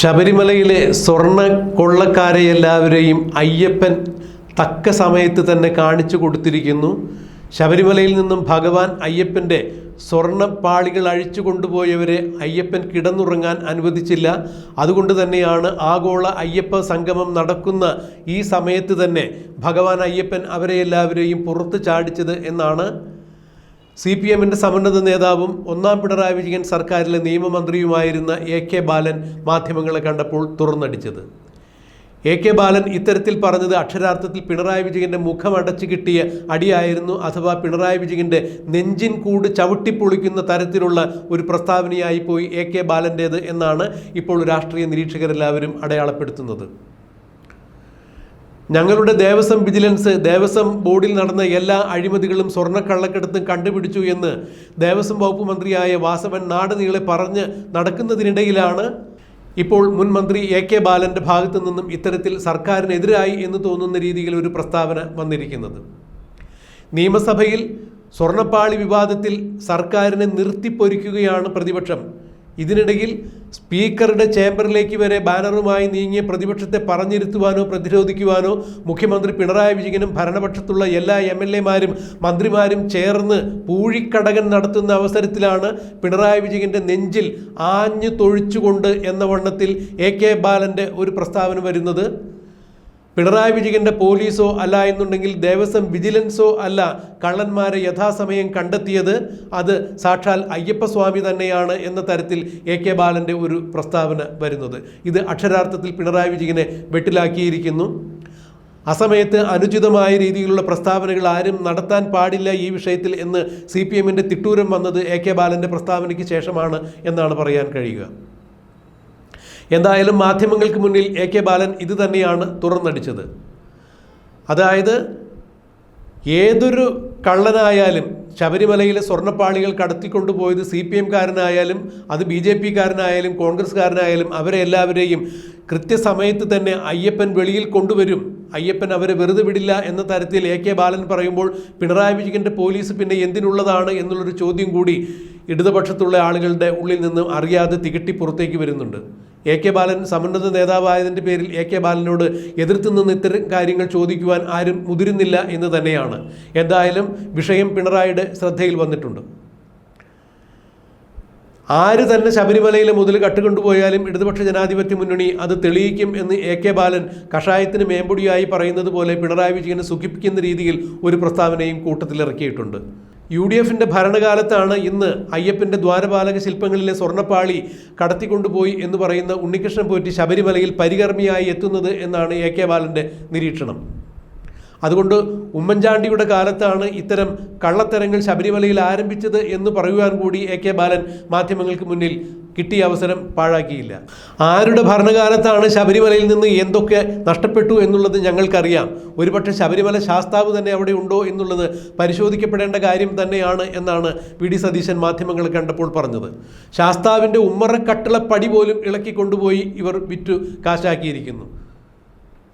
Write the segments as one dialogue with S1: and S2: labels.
S1: ശബരിമലയിലെ സ്വർണ്ണ കൊള്ളക്കാരെ എല്ലാവരെയും അയ്യപ്പൻ തക്ക സമയത്ത് തന്നെ കാണിച്ചു കൊടുത്തിരിക്കുന്നു. ശബരിമലയിൽ നിന്നും ഭഗവാൻ അയ്യപ്പൻ്റെ സ്വർണ്ണപ്പാളികൾ അഴിച്ചു കൊണ്ടുപോയവരെ അയ്യപ്പൻ കിടന്നുറങ്ങാൻ അനുവദിച്ചില്ല. അതുകൊണ്ട് തന്നെയാണ് ആഗോള അയ്യപ്പ സംഗമം നടക്കുന്ന ഈ സമയത്ത് തന്നെ ഭഗവാൻ അയ്യപ്പൻ അവരെ എല്ലാവരെയും പുറത്ത് ചാടിച്ചത് എന്നാണ് CPMൻ്റെ സമുന്നത നേതാവും ഒന്നാം പിണറായി വിജയൻ സർക്കാരിലെ നിയമമന്ത്രിയുമായിരുന്ന AK ബാലൻ മാധ്യമങ്ങളെ കണ്ടപ്പോൾ തുറന്നടിച്ചത്. AK ബാലൻ ഇത്തരത്തിൽ പറഞ്ഞത് അക്ഷരാർത്ഥത്തിൽ പിണറായി വിജയൻ്റെ മുഖമടച്ചു കിട്ടിയ അടിയായിരുന്നു. അഥവാ പിണറായി വിജയൻ്റെ നെഞ്ചിൻ കൂട് ചവിട്ടിപ്പൊളിക്കുന്ന തരത്തിലുള്ള ഒരു പ്രസ്താവനയായി പോയി AK ബാലൻ്റേത് എന്നാണ് ഇപ്പോൾ രാഷ്ട്രീയ നിരീക്ഷകരെല്ലാവരും അടയാളപ്പെടുത്തുന്നത്. ഞങ്ങളുടെ ദേവസ്വം വിജിലൻസ് ദേവസ്വം ബോർഡിൽ നടന്ന എല്ലാ അഴിമതികളും സ്വർണ്ണക്കള്ളക്കടത്തും കണ്ടുപിടിച്ചു എന്ന് ദേവസ്വം വകുപ്പ് മന്ത്രിയായ വാസവൻ നാട് നീളെ പറഞ്ഞ് നടക്കുന്നതിനിടയിലാണ് ഇപ്പോൾ മുൻ മന്ത്രി AK ബാലൻ്റെ ഭാഗത്തു നിന്നും ഇത്തരത്തിൽ സർക്കാരിനെതിരായി എന്ന് തോന്നുന്ന രീതിയിൽ ഒരു പ്രസ്താവന വന്നിരിക്കുന്നത്. നിയമസഭയിൽ സ്വർണ്ണപ്പാളി വിവാദത്തിൽ സർക്കാരിനെ നിർത്തിപ്പൊരിക്കുകയാണ് പ്രതിപക്ഷം. ഇതിനിടയിൽ സ്പീക്കറുടെ ചേംബറിലേക്ക് വരെ ബാനറുമായി നീങ്ങിയ പ്രതിപക്ഷത്തെ പറഞ്ഞിരുത്തുവാനോ പ്രതിരോധിക്കുവാനോ മുഖ്യമന്ത്രി പിണറായി വിജയനും ഭരണപക്ഷത്തുള്ള എല്ലാ MLA-മാരും മന്ത്രിമാരും ചേർന്ന് പൂഴിക്കടകൻ നടത്തുന്ന അവസരത്തിലാണ് പിണറായി വിജയൻ്റെ നെഞ്ചിൽ ആഞ്ഞു തൊഴിച്ചുകൊണ്ട് എന്ന വണ്ണത്തിൽ AK ബാലൻ്റെ ഒരു പ്രസ്താവന വരുന്നത്. പിണറായി വിജയൻ്റെ പോലീസോ അല്ല എന്നുണ്ടെങ്കിൽ ദേവസ്വം വിജിലൻസോ അല്ല കള്ളന്മാരെ യഥാസമയം കണ്ടെത്തിയത്, അത് സാക്ഷാൽ അയ്യപ്പസ്വാമി തന്നെയാണ് എന്ന തരത്തിൽ AK ബാലൻ്റെ ഒരു പ്രസ്താവന വരുന്നത്. ഇത് അക്ഷരാർത്ഥത്തിൽ പിണറായി വിജയനെ വെട്ടിലാക്കിയിരിക്കുന്നു. അസമയത്ത് അനുചിതമായ രീതിയിലുള്ള പ്രസ്താവനകൾ ആരും നടത്താൻ പാടില്ല ഈ വിഷയത്തിൽ എന്ന് CPMൻ്റെ തിട്ടൂരം വന്നത് AK ബാലൻ്റെ പ്രസ്താവനയ്ക്ക് ശേഷമാണ് എന്നാണ് പറയാൻ കഴിയുക. എന്തായാലും മാധ്യമങ്ങൾക്ക് മുന്നിൽ AK ബാലൻ ഇത് തന്നെയാണ് തുറന്നടിച്ചത്. അതായത് ഏതൊരു കള്ളനായാലും ശബരിമലയിലെ സ്വർണ്ണപ്പാളികൾ കടത്തിക്കൊണ്ടുപോയത് CPM-കാരനായാലും അത് BJP-കാരനായാലും കോൺഗ്രസ്സുകാരനായാലും അവരെ എല്ലാവരെയും കൃത്യസമയത്ത് തന്നെ അയ്യപ്പൻ വെളിയിൽ കൊണ്ടുവരും, അയ്യപ്പൻ അവരെ വെറുതെ വിടില്ല എന്ന തരത്തിൽ AK ബാലൻ പറയുമ്പോൾ പിണറായി വിജയൻ്റെ പോലീസ് പിന്നെ എന്തിനുള്ളതാണ് എന്നുള്ളൊരു ചോദ്യം കൂടി ഇടതുപക്ഷത്തുള്ള ആളുകളുടെ ഉള്ളിൽ നിന്നും അറിയാതെ തികട്ടി പുറത്തേക്ക് വരുന്നുണ്ട്. AK ബാലൻ സമുന്നത നേതാവായതിൻ്റെ പേരിൽ AK ബാലനോട് എതിർത്ത് നിന്ന് ഇത്തരം കാര്യങ്ങൾ ചോദിക്കുവാൻ ആരും മുതിരുന്നില്ല എന്ന് തന്നെയാണ്. എന്തായാലും വിഷയം പിണറായിയുടെ ശ്രദ്ധയിൽ വന്നിട്ടുണ്ട്. ആര് തന്നെ ശബരിമലയിലെ മുതൽ കട്ടുകൊണ്ടുപോയാലും ഇടതുപക്ഷ ജനാധിപത്യ മുന്നണി അത് തെളിയിക്കും എന്ന് AK ബാലൻ കഷായത്തിന് മേമ്പൊടിയായി പറയുന്നത് പോലെ പിണറായി വിജയനെ സുഖിപ്പിക്കുന്ന രീതിയിൽ ഒരു പ്രസ്താവനയും കൂട്ടത്തിലിറക്കിയിട്ടുണ്ട്. UDFൻ്റെ ഭരണകാലത്താണ് ഇന്ന് അയ്യപ്പൻ്റെ ദ്വാരപാലക ശില്പങ്ങളിലെ സ്വർണ്ണപ്പാളി കടത്തിക്കൊണ്ടുപോയി എന്ന് പറയുന്ന ഉണ്ണികൃഷ്ണൻ പോറ്റി ശബരിമലയിൽ പരികർമ്മിയായി എത്തുന്നത് എന്നാണ് AK ബാലൻ്റെ നിരീക്ഷണം. അതുകൊണ്ട് ഉമ്മൻചാണ്ടിയുടെ കാലത്താണ് ഇത്തരം കള്ളത്തരങ്ങൾ ശബരിമലയിൽ ആരംഭിച്ചത് എന്ന് പറയുവാൻ കൂടി AK ബാലൻ മാധ്യമങ്ങൾക്ക് മുന്നിൽ കിട്ടിയ അവസരം പാഴാക്കിയില്ല. ആരുടെ ഭരണകാലത്താണ് ശബരിമലയിൽ നിന്ന് എന്തൊക്കെ നഷ്ടപ്പെട്ടു എന്നുള്ളത് ഞങ്ങൾക്കറിയാം. ഒരുപക്ഷെ ശബരിമല ശാസ്താവ് തന്നെ അവിടെ ഉണ്ടോ എന്നുള്ളത് പരിശോധിക്കപ്പെടേണ്ട കാര്യം തന്നെയാണ് എന്നാണ് VD സതീശൻ മാധ്യമങ്ങളെ കണ്ടപ്പോൾ പറഞ്ഞത്. ശാസ്താവിൻ്റെ ഉമ്മറക്കട്ടിളപ്പടി പോലും ഇളക്കി കൊണ്ടുപോയി ഇവർ വിറ്റു കാശാക്കിയിരിക്കുന്നു.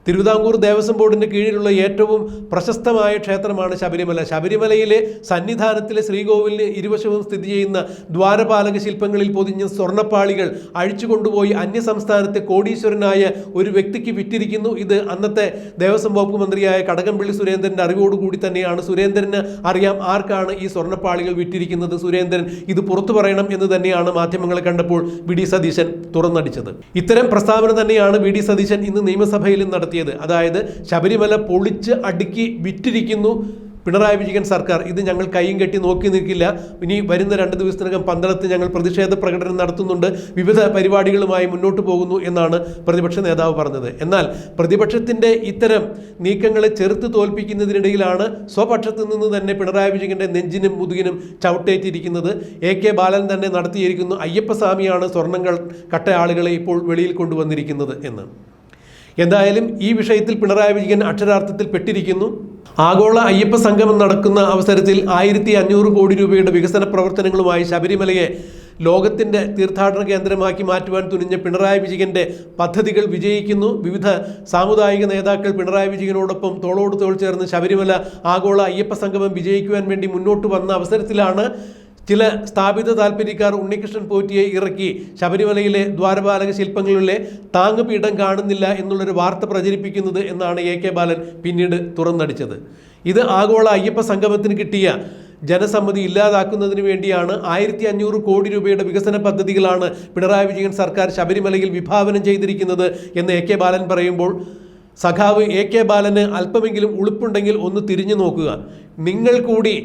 S1: തിരുവിതാംകൂർ ദേവസ്വം ബോർഡിൻ്റെ കീഴിലുള്ള ഏറ്റവും പ്രശസ്തമായ ക്ഷേത്രമാണ് ശബരിമല. ശബരിമലയിലെ സന്നിധാനത്തിലെ ശ്രീകോവിലിന് ഇരുവശവും സ്ഥിതി ചെയ്യുന്ന ദ്വാരപാലക ശില്പങ്ങളിൽ പൊതിഞ്ഞ സ്വർണ്ണപ്പാളികൾ അഴിച്ചു കൊണ്ടുപോയി അന്യസംസ്ഥാനത്തെ കോടീശ്വരനായ ഒരു വ്യക്തിക്ക് വിറ്റിരിക്കുന്നു. ഇത് അന്നത്തെ ദേവസ്വം വകുപ്പ് മന്ത്രിയായ കടകംപള്ളി സുരേന്ദ്രൻ്റെ അറിവോടുകൂടി തന്നെയാണ്. സുരേന്ദ്രന് അറിയാം ആർക്കാണ് ഈ സ്വർണ്ണപ്പാളികൾ വിറ്റിരിക്കുന്നത്. സുരേന്ദ്രൻ ഇത് പുറത്തു പറയണം എന്ന് തന്നെയാണ് മാധ്യമങ്ങളെ കണ്ടപ്പോൾ VD സതീശൻ തുറന്നടിച്ചത്. ഇത്തരം പ്രസ്താവന തന്നെയാണ് VD സതീശൻ ഇന്ന് നിയമസഭയിലും നടത്തിയത്. അതായത് ശബരിമല പൊളിച്ച് അടുക്കി വിറ്റിരിക്കുന്നു പിണറായി വിജയൻ സർക്കാർ, ഇത് ഞങ്ങൾ കൈയും കെട്ടി നോക്കി നിൽക്കില്ല, ഇനി വരുന്ന 2 ദിവസത്തിനകം പന്തളത്ത് ഞങ്ങൾ പ്രതിഷേധ പ്രകടനം നടത്തുന്നുണ്ട്, വിവിധ പരിപാടികളുമായി മുന്നോട്ട് പോകുന്നു എന്നാണ് പ്രതിപക്ഷ നേതാവ് പറഞ്ഞത്. എന്നാൽ പ്രതിപക്ഷത്തിൻ്റെ ഇത്തരം നീക്കങ്ങളെ ചെറുത്ത് തോൽപ്പിക്കുന്നതിനിടയിലാണ് സ്വപക്ഷത്തു നിന്ന് തന്നെ പിണറായി വിജയൻ്റെ നെഞ്ചിനും മുതുകിനും ചവിട്ടേറ്റിരിക്കുന്നത്. AK ബാലൻ തന്നെ നടത്തിയിരിക്കുന്നു അയ്യപ്പസ്വാമിയാണ് സ്വർണ്ണങ്ങൾ കട്ട ആളുകളെ ഇപ്പോൾ വെളിയിൽ കൊണ്ടുവന്നിരിക്കുന്നത് എന്ന്. എന്തായാലും ഈ വിഷയത്തിൽ പിണറായി വിജയൻ അക്ഷരാർത്ഥത്തിൽ പെട്ടിരിക്കുന്നു. ആഗോള അയ്യപ്പ സംഗമം നടക്കുന്ന അവസരത്തിൽ 1500 കോടി രൂപയുടെ വികസന പ്രവർത്തനങ്ങളുമായി ശബരിമലയെ ലോകത്തിൻ്റെ തീർത്ഥാടന കേന്ദ്രമാക്കി മാറ്റുവാൻ തുനിഞ്ഞ പിണറായി വിജയൻ്റെ പദ്ധതികൾ വിജയിക്കുന്നു. വിവിധ സാമുദായിക നേതാക്കൾ പിണറായി വിജയനോടൊപ്പം തോളോട് തോൾ ചേർന്ന് ശബരിമല ആഗോള അയ്യപ്പ സംഗമം വിജയിക്കുവാൻ വേണ്ടി മുന്നോട്ട് വന്ന അവസരത്തിലാണ് ചില സ്ഥാപിത താൽപ്പര്യക്കാർ ഉണ്ണികൃഷ്ണൻ പോറ്റിയെ ഇറക്കി ശബരിമലയിലെ ദ്വാരപാലക ശില്പങ്ങളിലെ താങ്ങുപീഠം കാണുന്നില്ല എന്നുള്ളൊരു വാർത്ത പ്രചരിപ്പിക്കുന്നത് എന്നാണ് എ കെ ബാലൻ പിന്നീട് തുറന്നടിച്ചത്. ഇത് ആഗോള അയ്യപ്പ സംഗമത്തിന് കിട്ടിയ ജനസമ്മതി ഇല്ലാതാക്കുന്നതിന് വേണ്ടിയാണ് 1500 കോടി രൂപയുടെ വികസന പദ്ധതികളാണ് പിണറായി വിജയൻ സർക്കാർ ശബരിമലയിൽ വിഭാവനം ചെയ്തിരിക്കുന്നത് എന്ന് എ കെ ബാലൻ പറയുമ്പോൾ സഖാവ് എ കെ ബാലന് അല്പമെങ്കിലും ഉളുപ്പുണ്ടെങ്കിൽ ഒന്ന് തിരിഞ്ഞു നോക്കുക. നിങ്ങൾ കൂടി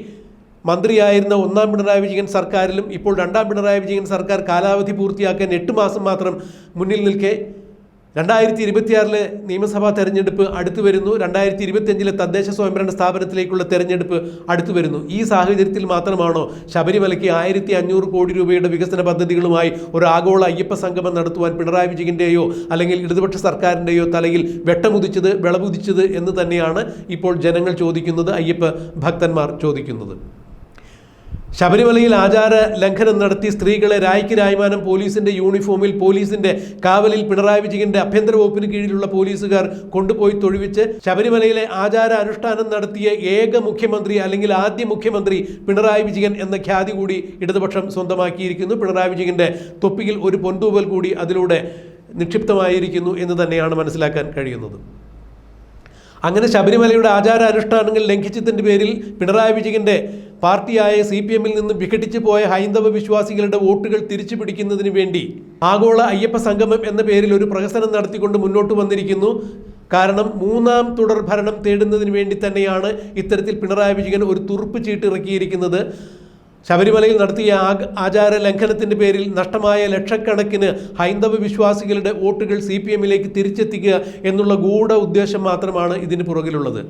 S1: മന്ത്രിയായിരുന്ന ഒന്നാം പിണറായി വിജയൻ സർക്കാരിലും ഇപ്പോൾ രണ്ടാം പിണറായി വിജയൻ സർക്കാർ കാലാവധി പൂർത്തിയാക്കാൻ 8 മാസം മാത്രം മുന്നിൽ നിൽക്കെ 2026 നിയമസഭാ തെരഞ്ഞെടുപ്പ് അടുത്തു വരുന്നു. 2025 തദ്ദേശ സ്വയംഭരണ സ്ഥാപനത്തിലേക്കുള്ള തെരഞ്ഞെടുപ്പ് അടുത്തു വരുന്നു. ഈ സാഹചര്യത്തിൽ മാത്രമാണോ ശബരിമലയ്ക്ക് 1500 കോടി രൂപയുടെ വികസന പദ്ധതികളുമായി ഒരു ആഗോള അയ്യപ്പ സംഗമം നടത്തുവാൻ പിണറായി വിജയൻ്റെയോ അല്ലെങ്കിൽ ഇടതുപക്ഷ സർക്കാരിൻ്റെയോ തലയിൽ വെട്ടമുദിച്ചത് വിളവുദിച്ചത് എന്ന് തന്നെയാണ് ഇപ്പോൾ ജനങ്ങൾ ചോദിക്കുന്നത്, അയ്യപ്പ ഭക്തന്മാർ ചോദിക്കുന്നത്. ശബരിമലയിൽ ആചാര ലംഘനം നടത്തി സ്ത്രീകളെ രായ്ക്ക് രായ്മാനം പോലീസിന്റെ യൂണിഫോമിൽ പോലീസിന്റെ കാവലിൽ പിണറായി വിജയന്റെ ആഭ്യന്തര വകുപ്പിന് കീഴിലുള്ള പോലീസുകാർ കൊണ്ടുപോയി തൊഴുവിച്ച് ശബരിമലയിലെ ആചാര അനുഷ്ഠാനം നടത്തിയ ഏക മുഖ്യമന്ത്രി അല്ലെങ്കിൽ ആദ്യ മുഖ്യമന്ത്രി പിണറായി വിജയൻ എന്ന ഖ്യാതി കൂടി ഇടതുപക്ഷം സ്വന്തമാക്കിയിരിക്കുന്നു. പിണറായി വിജയന്റെ തൊപ്പിയിൽ ഒരു പൊന്തൂവൽ കൂടി അതിലൂടെ നിക്ഷിപ്തമായിരിക്കുന്നു എന്ന് തന്നെയാണ് മനസ്സിലാക്കാൻ കഴിയുന്നത്. അങ്ങനെ ശബരിമലയുടെ ആചാര അനുഷ്ഠാനങ്ങൾ ലംഘിച്ചതിൻ്റെ പേരിൽ പിണറായി വിജയൻ്റെ പാർട്ടിയായ CPM-ൽ നിന്ന് വിഘടിച്ചു പോയ ഹൈന്ദവ വിശ്വാസികളുടെ വോട്ടുകൾ തിരിച്ചു പിടിക്കുന്നതിന് വേണ്ടി ആഗോള അയ്യപ്പ സംഗമം എന്ന പേരിൽ ഒരു പ്രഹസനം നടത്തിക്കൊണ്ട് മുന്നോട്ട് വന്നിരിക്കുന്നു. കാരണം മൂന്നാം തുടർ ഭരണം തേടുന്നതിന് വേണ്ടി തന്നെയാണ് ഇത്തരത്തിൽ പിണറായി വിജയൻ ഒരു തുറുപ്പ് ചീട്ട് ഇറക്കിയിരിക്കുന്നത്. ശബരിമലയിൽ നടത്തിയ ആചാര ലംഘനത്തിൻ്റെ പേരിൽ നഷ്ടമായ ലക്ഷക്കണക്കിന് ഹൈന്ദവ വിശ്വാസികളുടെ വോട്ടുകൾ CPM-ലേക്ക് തിരിച്ചെത്തിക്കുക എന്നുള്ള ഗൂഢ ഉദ്ദേശം മാത്രമാണ് ഇതിന് പുറകിലുള്ളത്.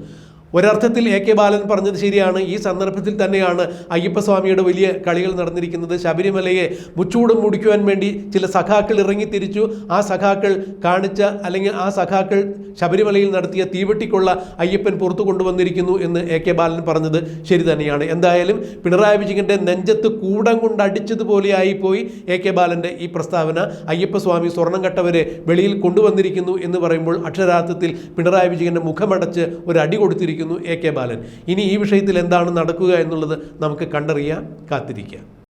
S1: ഒരർത്ഥത്തിൽ എ കെ ബാലൻ പറഞ്ഞത് ശരിയാണ്. ഈ സന്ദർഭത്തിൽ തന്നെയാണ് അയ്യപ്പസ്വാമിയുടെ വലിയ കളികൾ നടന്നിരിക്കുന്നത്. ശബരിമലയെ മുച്ചൂടും മുടിക്കുവാൻ വേണ്ടി ചില സഖാക്കൾ ഇറങ്ങിത്തിരിച്ചു. ആ സഖാക്കൾ കാണിച്ച അല്ലെങ്കിൽ ആ സഖാക്കൾ ശബരിമലയിൽ നടത്തിയ തീവെട്ടിക്കൊള്ള അയ്യപ്പൻ പുറത്തു കൊണ്ടുവന്നിരിക്കുന്നു എന്ന് എ കെ ബാലൻ പറഞ്ഞത് ശരി തന്നെയാണ്. എന്തായാലും പിണറായി വിജയൻ്റെ നെഞ്ചത്ത് കൂടം കൊണ്ട് അടിച്ചതുപോലെയായിപ്പോയി എ കെ ബാലൻ്റെ ഈ പ്രസ്താവന. അയ്യപ്പസ്വാമി സ്വർണം കട്ടവരെ വെളിയിൽ കൊണ്ടുവന്നിരിക്കുന്നു എന്ന് പറയുമ്പോൾ അക്ഷരാർത്ഥത്തിൽ പിണറായി വിജയൻ്റെ മുഖമടച്ച് ഒരു അടി കൊടുത്തിരിക്കുന്നു എ കെ ബാലൻ. ഇനി ഈ വിഷയത്തിൽ എന്താണ് നടക്കുക എന്നുള്ളത് നമുക്ക് കണ്ടറിയാം, കാത്തിരിക്കാം.